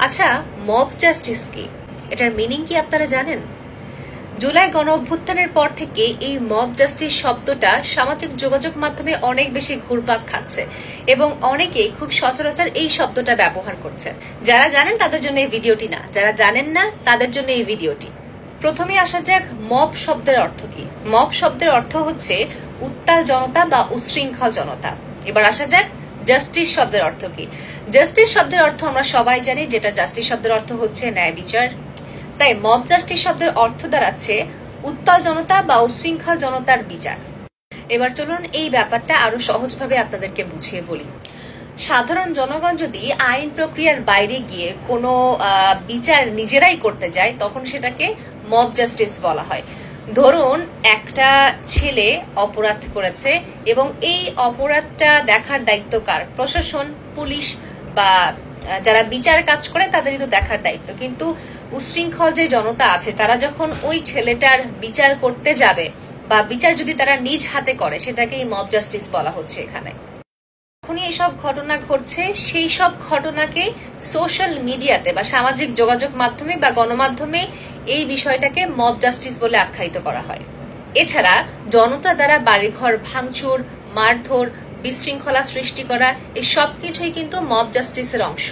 আচ্ছা, mob justice কি, এটার মিনিং কি আপনারা জানেন? জুলাই গণ অভ্যুত্থানের পর থেকে এই মব জাস্টিস শব্দটা সামাজিক যোগাযোগ মাধ্যমে অনেক বেশি ঘুরপাক খাচ্ছে এবং অনেকেই খুব সচরাচর এই শব্দটা ব্যবহার করছে। যারা জানেন তাদের জন্য এই ভিডিওটি না, যারা জানেন না তাদের জন্য এই ভিডিওটি। প্রথমে আসা যাক মব শব্দের অর্থ কি। মব শব্দের অর্থ হচ্ছে উত্তাল জনতা বা উচ্ছৃঙ্খল জনতা। এবার আসা যাক জাস্টিস শব্দের অর্থ কি। জাস্টিস শব্দের অর্থ আমরা সবাই জানি, যেটা জাস্টিস শব্দের অর্থ হচ্ছে ন্যায় বিচার। তাই মব জাস্টিস শব্দের অর্থ দাঁড়াচ্ছে উত্তাল জনতা বা উচ্ছৃঙ্খল জনতার বিচার। এবার চলুন এই ব্যাপারটা আরো সহজভাবে আপনাদেরকে বুঝিয়ে বলি। সাধারণ জনগণ যদি আইন প্রক্রিয়ার বাইরে গিয়ে কোনো বিচার নিজেরাই করতে যায় তখন সেটাকে মব জাস্টিস বলা হয়। ধরুন একটা ছেলে অপরাধ করেছে এবং এই অপরাধটা দেখার দায়িত্ব কার? প্রশাসন, পুলিশ বা যারা বিচার কাজ করে তাদেরই তো দেখার দায়িত্ব। কিন্তু উচ্ছৃঙ্খল যে জনতা আছে তারা যখন ওই ছেলেটার বিচার করতে যাবে বা বিচার যদি তারা নিজ হাতে করে সেটাকেই মব জাস্টিস বলা হচ্ছে এখানে। যখনই এইসব ঘটনা ঘটছে সেই সব ঘটনাকে সোশ্যাল মিডিয়াতে বা সামাজিক যোগাযোগ মাধ্যমে বা গণমাধ্যমে এই বিষয়টাকে মব জাস্টিস বলে আখ্যায়িত করা হয়। এছাড়া জনতা দ্বারা বাড়িঘর ভাঙচুর, মারধর, বিশৃঙ্খলা সৃষ্টি করা এই সবকিছুই কিন্তু মব জাস্টিসের অংশ।